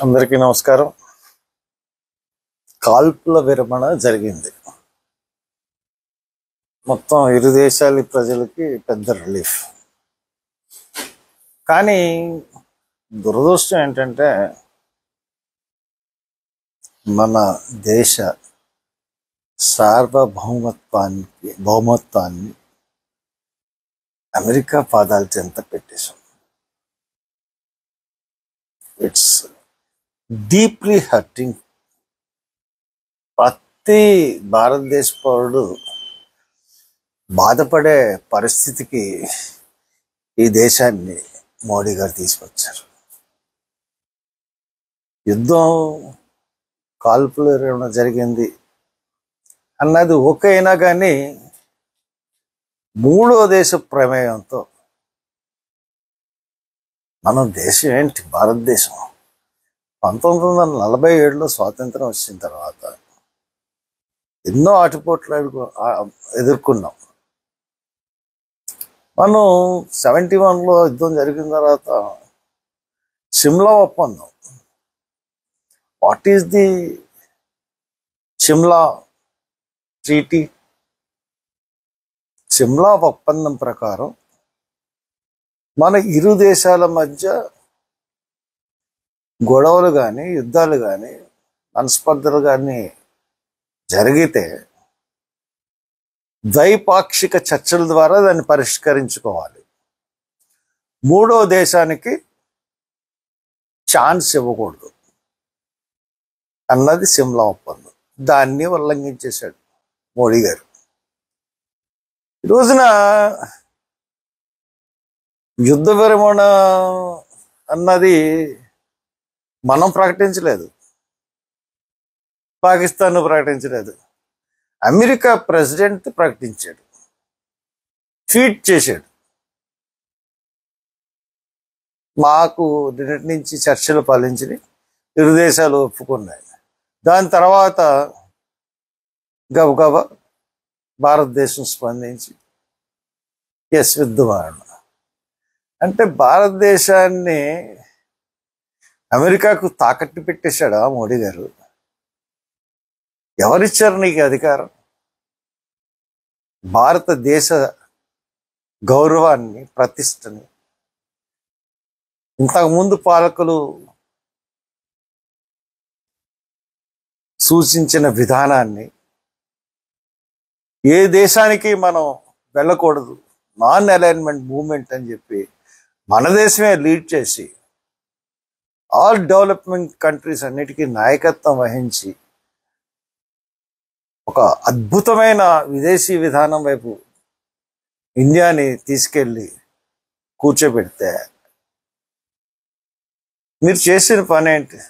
అందరికీ నమస్కారం. కాల్పుల విరమణ జరిగింది. మొత్తం ఇరు దేశాల ప్రజలకి పెద్ద రిలీఫ్. కానీ దురదృష్టం ఏంటంటే మన దేశ భౌమత్వాన్ని అమెరికా పాదాల చెంత పెట్టేశాం. It's deeply hurting. ప్రతి భారతదేశ పౌరుడు బాధపడే పరిస్థితికి ఈ దేశాన్ని మోడీ గారు తీసుకొచ్చారు. యుద్ధం కాల్పులు విరమణ జరిగింది అన్నది ఓకే అయినా కానీ మూడో దేశ ప్రమేయంతో మన దేశం ఏంటి, భారతదేశం 1947లో స్వాతంత్రం వచ్చిన తర్వాత ఎన్నో ఆటుపోట్లు ఎదుర్కొన్నాం. మనం 71లో యుద్ధం జరిగిన తర్వాత సిమ్లా ఒప్పందం, what is the Simla treaty? Simla ఒప్పందం ప్రకారం మన ఇరు దేశాల మధ్య గొడవలు కానీ యుద్ధాలు కానీ మనస్పర్ధలు కానీ జరిగితే ద్వైపాక్షిక చర్చల ద్వారా దాన్ని పరిష్కరించుకోవాలి. మూడో దేశానికి ఛాన్స్ ఇవ్వకూడదు అన్నది సిమ్లా ఒప్పందం. దాన్ని ఉల్లంఘించేశాడు మోడీ గారు. ఈ రోజున యుద్ధ విరమణ అన్నది మనం ప్రకటించలేదు, పాకిస్తాన్ ప్రకటించలేదు, అమెరికా ప్రెసిడెంట్ ప్రకటించాడు, ట్వీట్ చేశాడు. మాకు నిన్నటి నుంచి చర్చలు ఫలించినాయి, ఇరు దేశాలు ఒప్పుకున్నాయి. దాని తర్వాత గబగబా భారతదేశం స్పందించి ఎస్ యుద్ధమారణ అంటే భారతదేశాన్ని అమెరికాకు తాకట్టు పెట్టేశాడా మోడీ గారు? ఎవరిచ్చారు నీకు అధికారం? భారతదేశ గౌరవాన్ని, ప్రతిష్టని, ఇంతకుముందు పాలకులు సూచించిన విధానాన్ని ఏ దేశానికి మనం వెళ్ళకూడదు, నాన్ అలైన్మెంట్ మూవ్మెంట్ అని చెప్పి మన దేశమే లీడ్ చేసి ఆల్ డెవలప్మెంట్ కంట్రీస్ అన్నిటికీ నాయకత్వం వహించి ఒక అద్భుతమైన విదేశీ విధానం వైపు ఇండియాని తీసుకెళ్ళి కూర్చోబెడితే మీరు చేసిన పని ఏంటి?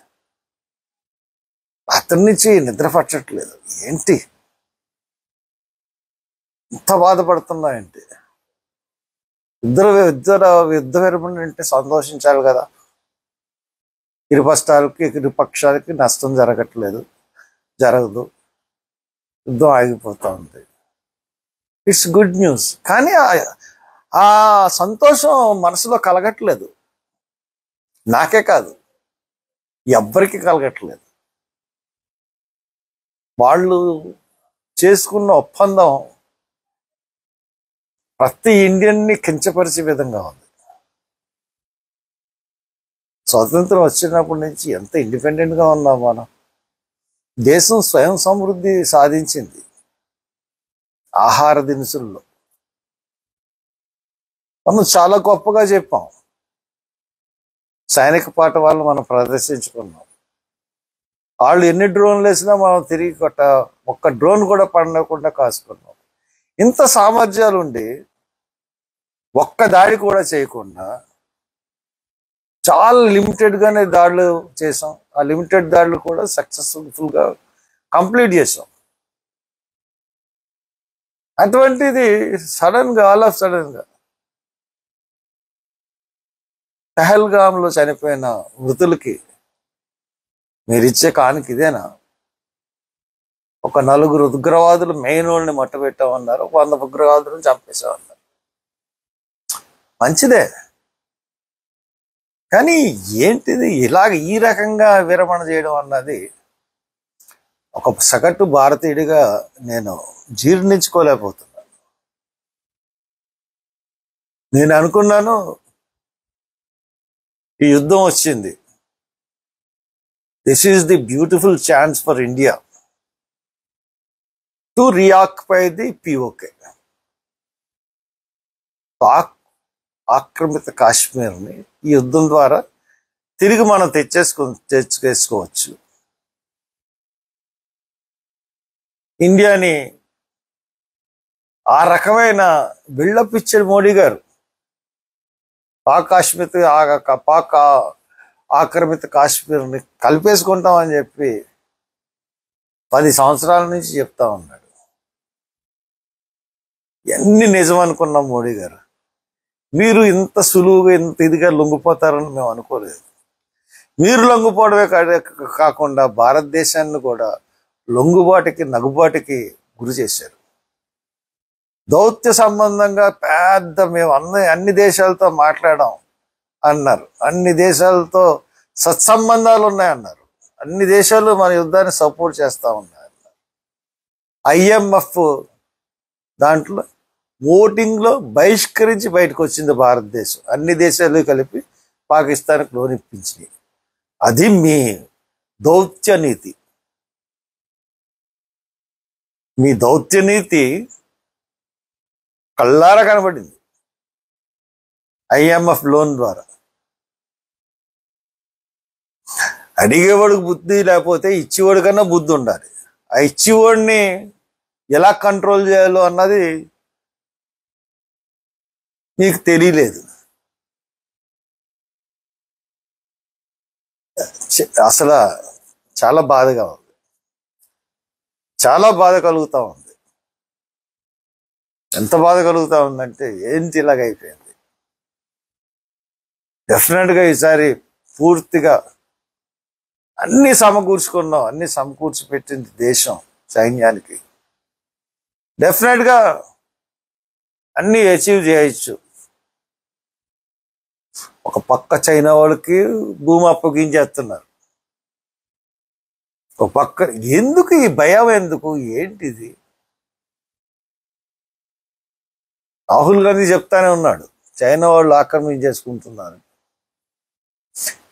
అతని నుంచి నిద్ర పట్టట్లేదు ఏంటి? ఇంత బాధపడుతున్నా ఏంటి? యుద్ధ విరమణ అంటే సంతోషించాలి కదా. ఇరు పక్షాలకి నష్టం జరగదు, యుద్ధం ఆగిపోతూ ఉంది. It's good news. కానీ ఆ సంతోషం మనసులో కలగట్లేదు. నాకే కాదు, ఎవ్వరికి కలగట్లేదు. వాళ్ళు చేసుకున్న ఒప్పందం ప్రతి ఇండియన్ని కించపరిచే విధంగా ఉంది. స్వాతంత్రం వచ్చినప్పటి నుంచి ఎంత ఇండిపెండెంట్గా ఉన్నాం మనం. దేశం స్వయం సమృద్ధి సాధించింది ఆహార దినుసుల్లో. మనం చాలా గొప్పగా చెప్పాం. సైనిక పాఠవాళ్ళు మనం ప్రదర్శించుకున్నాం. వాళ్ళు ఎన్ని డ్రోన్లు వేసినా మనం తిరిగి ఒక్క డ్రోన్ కూడా పడకుండా కాసుకున్నాం. ఇంత సామర్థ్యాలు ఉండి ఒక్క దాడి కూడా చేయకుండా చాలా లిమిటెడ్గానే దాడులు చేసాం. ఆ లిమిటెడ్ దాడులు కూడా సక్సెస్ఫుల్గా కంప్లీట్ చేసాం. అటువంటిది ఆల్ ఆఫ్ సడన్గా పహల్గామ్లో చనిపోయిన మృతులకి మీరిచ్చే కానుక ఇదేనా? ఒక 4 ఉగ్రవాదులు మెయిన్ వాళ్ళని మట్టబెట్టామన్నారు, 100 ఉగ్రవాదులను చంపేశామన్నారు. మంచిదే, కానీ ఏంటిది ఇలాగ ఈ రకంగా విరమణ చేయడం అన్నది ఒక సగటు భారతీయుడిగా నేను జీర్ణించుకోలేకపోతున్నాను. నేను అనుకున్నాను ఈ యుద్ధం వచ్చింది, this is the beautiful chance for India to reoccupy the PoK. Pak ఆక్రమిత కాశ్మీర్ని ఈ యుద్ధం ద్వారా తిరిగి మనం తెచ్చేసుకోవచ్చు. ఇండియాని ఆ రకమైన బిల్డప్ ఇచ్చాడు మోడీ గారు. పాక్ ఆక్రమిత కాశ్మీర్ని కలిపేసుకుంటామని చెప్పి 10 సంవత్సరాల నుంచి చెప్తా ఉన్నాడు. ఎన్ని నిజం అనుకున్నాం మోడీ గారు. మీరు ఇంత సులువుగా ఇంత ఇదిగా లొంగిపోతారని మేము అనుకోలేదు. మీరు లొంగిపోవడమే కాకుండా భారతదేశాన్ని కూడా లొంగుబాటుకి నగుబాటుకి గురి చేశారు. దౌత్య సంబంధంగా మేము అన్ని దేశాలతో మాట్లాడాం అన్నారు, అన్ని దేశాలతో సత్సంబంధాలు ఉన్నాయన్నారు, అన్ని దేశాలు మన యుద్ధాన్ని సపోర్ట్ చేస్తా ఉన్నాయన్నారు. IMF దాంట్లో ఓటింగ్లో బహిష్కరించి బయటకు వచ్చింది భారతదేశం. అన్ని దేశాలు కలిపి పాకిస్తాన్కి లోన్ ఇప్పించినాయి. అది మీ దౌత్య నీతి. మీ దౌత్య నీతి కళ్ళారా కనబడింది IMF లోన్ ద్వారా. అడిగేవాడికి బుద్ధి లేకపోతే ఇచ్చేవాడి కన్నా బుద్ధి ఉండాలి. ఆ ఇచ్చేవాడిని ఎలా కంట్రోల్ చేయాలో అన్నది మీకు తెలియలేదు. అసలు చాలా బాధగా ఉంది, చాలా బాధ కలుగుతూ ఉంది. ఎంత బాధ కలుగుతూ ఉందంటే ఏంటి ఇలాగ అయిపోయింది. డెఫినెట్గా ఈసారి పూర్తిగా అన్ని సమకూర్చుకున్నాం, అన్ని సమకూర్చి పెట్టింది దేశం సైన్యానికి. డెఫినెట్గా అన్ని అచీవ్ చేయొచ్చు. ఒక పక్క చైనా వాళ్ళకి భూమి అప్పగించేస్తున్నారు, ఒక పక్క ఎందుకు ఈ భయం, ఎందుకు, ఏంటిది? రాహుల్ గాంధీ చెప్తానే ఉన్నాడు చైనా వాళ్ళు ఆక్రమించేసుకుంటున్నారు.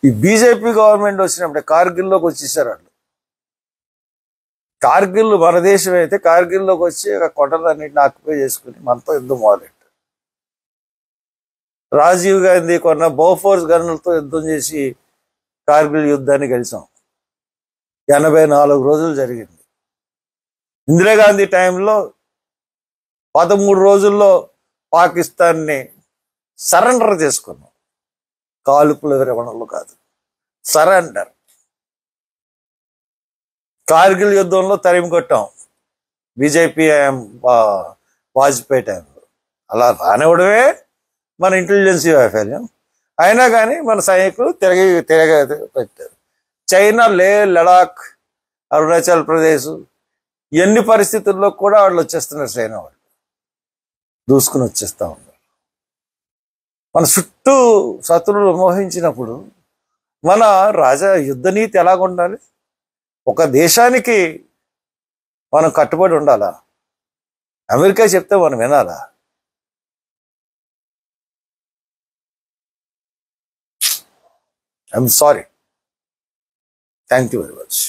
ఈ బీజేపీ గవర్నమెంట్ వచ్చినప్పుడే కార్గిల్లోకి వచ్చేసారు వాళ్ళు. కార్గిల్ మన దేశం అయితే కార్గిల్లోకి వచ్చి కొండలన్నింటిని ఆక్యుపై చేసుకుని మనతో యుద్ధం మొదలెట్టారు. రాజీవ్ గాంధీ కొన్న బోఫోర్స్ గన్నులతో యుద్ధం చేసి కార్గిల్ యుద్ధాన్ని గెలిచాం. 84 రోజులు జరిగింది. ఇందిరాగాంధీ టైంలో 13 రోజుల్లో పాకిస్తాన్ని సరెండర్ చేసుకున్నాం. కాల్పుల విరమణలు కాదు, సరెండర్. కార్గిల్ యుద్ధంలో తరిమి కొట్టాం బీజేపీ వాజ్పేయి టైంలో. అలా రానివ్వడమే మన ఇంటెలిజెన్సీ వైఫల్యం. అయినా కానీ మన సైనికులు పెట్టారు. చైనా లడాక్, అరుణాచల్ ప్రదేశ్ ఎన్ని పరిస్థితుల్లో కూడా వాళ్ళు వచ్చేస్తున్నారు. చైనా వాళ్ళు దూసుకుని వచ్చేస్తూ ఉన్నారు. మన చుట్టూ శత్రువులు మోహించినప్పుడు మన యుద్ధ నీతి ఎలాగుండాలి? ఒక దేశానికి మనం కట్టుబడి ఉండాలా? అమెరికా చెప్తే మనం వినాలా? I'm sorry. Thank you very much.